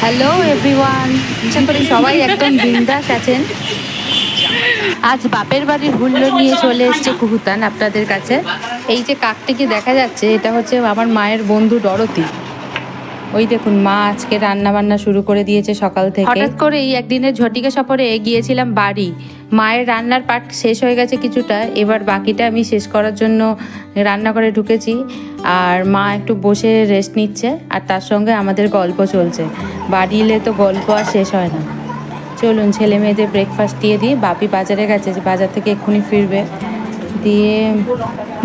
Hello everyone, আশা করি সবাই একদম বিন্দাস আছেন। আজ বাপের বাড়ির হুল্লোড় নিয়ে চলে এসেছে কুহুতান আপনাদের কাছে। এই যে কাকটিকে দেখা যাচ্ছে, এটা হচ্ছে আমার মায়ের বন্ধু ডরতি। ওই দেখুন, মা আজকে রান্না বান্না শুরু করে দিয়েছে সকাল থেকে। হঠাৎ করে এই একদিনের ঝটিকা সফরে গিয়েছিলাম বাড়ি। মায়ের রান্নার পার্ট শেষ হয়ে গেছে কিছুটা, এবার বাকিটা আমি শেষ করার জন্য রান্নাঘরে ঢুকেছি। আর মা একটু বসে রেস্ট নিচ্ছে, আর তার সঙ্গে আমাদের গল্প চলছে। বাড়ি এলে তো গল্প আর শেষ হয় না। চলুন ছেলে মেয়েদের ব্রেকফাস্ট দিয়ে দিই। বাপি বাজারে গেছে, বাজার থেকে এক্ষুনি ফিরবে। দিয়ে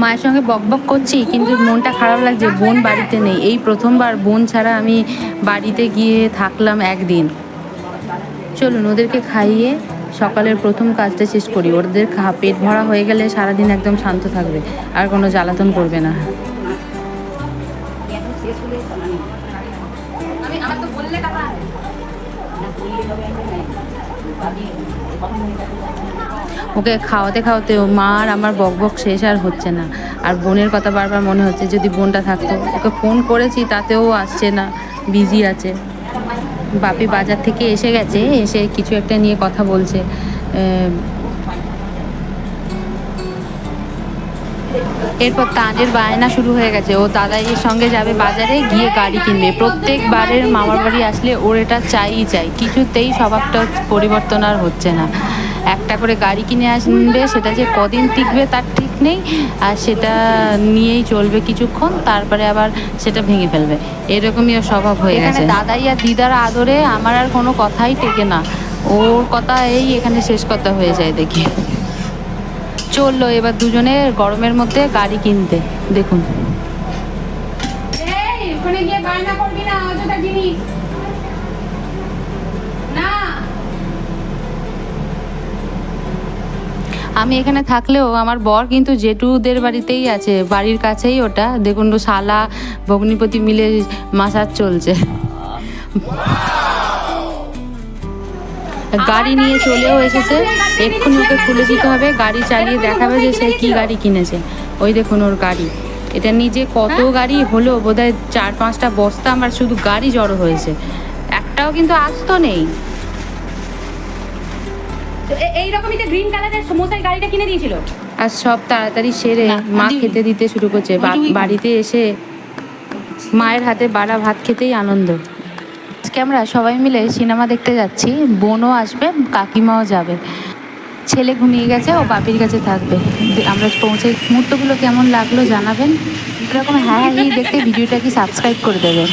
মায়ের সঙ্গে বকবক করছি, কিন্তু মনটা খারাপ লাগছে, বোন বাড়িতে নেই। এই প্রথমবার বোন ছাড়া আমি বাড়িতে গিয়ে থাকলাম একদিন। চলুন ওদেরকে খাইয়ে সকালের প্রথম কাজটা শেষ করি। ওদের পেট ভরা হয়ে গেলে সারাদিন একদম শান্ত থাকবে, আর কোনো জ্বালাতন করবে না। ওকে খাওয়াতে খাওয়াতে মা আর আমার বকবক শেষ আর হচ্ছে না। আর বোনের কথা বারবার মনে হচ্ছে, যদি বোনটা থাকতো। ওকে ফোন করেছি, তাতেও আসছে না, বিজি আছে। বাপি বাজার থেকে এসে গেছে, এসে কিছু একটা নিয়ে কথা বলছে। এরপর তানের বায়না শুরু হয়ে গেছে, ও দাদাইয়ের সঙ্গে যাবে বাজারে, গিয়ে গাড়ি কিনবে। প্রত্যেকবারের মামার বাড়ি আসলে ওর এটা চাইই চাই, কিছুতেই স্বভাবটা পরিবর্তন আর হচ্ছে না। একটা করে গাড়ি কিনে আসবে, সেটা যে কদিন টিকবে তার ঠিক নেই, আর সেটা নিয়েই চলবে কিছুক্ষণ, তারপরে আবার সেটা ভেঙে ফেলবে। এরকমই ওর স্বভাব হয়ে গেছে। দাদাই আর দিদার আদরে আমার আর কোনো কথাই টেকে না। ওর কথা এখানে শেষ কথা হয়ে যায় দেখি। চললো এবার দুজনে গরমের মধ্যে গাড়ি কিনতে। দেখুন, আমি এখানে থাকলেও আমার বর কিন্তু জেঠুদের বাড়িতেই আছে, বাড়ির কাছেই ওটা। দেখুন, শালা ভগ্নিপতি মিলে মাসাজ চলছে। গাড়ি নিয়ে চলেও এসেছে, এক্ষুনি ওকে খুলে দিতে হবে। গাড়ি চালিয়ে দেখাবে যে সে কি গাড়ি কিনেছে। ওই দেখুন ওর গাড়ি। এটা নিজে কত গাড়ি হলো, বোধহয় 4-5টা বস্তা আমার শুধু গাড়ি জড়ো হয়েছে, একটাও কিন্তু আস্ত নেই। এইরকমই যে গ্রিন কালারের সমোসার গাড়িটা কিনে দিয়েছিল। আর সব তাড়াতাড়ি সেরে মা খেতে দিতে শুরু করছে। বাড়িতে এসে মায়ের হাতে বাড়া ভাত খেতেই আনন্দ। আজকে আমরা সবাই মিলে সিনেমা দেখতে যাচ্ছি, বোনও আসবে, কাকিমাও যাবে। ছেলে ঘুমিয়ে গেছে, ও বাপির কাছে থাকবে। আমরা পৌঁছে মুহূর্তগুলো কেমন লাগলো জানাবেন। এরকম হ্যাঁ দেখতে ভিডিওটা কি সাবস্ক্রাইব করে দেবেন।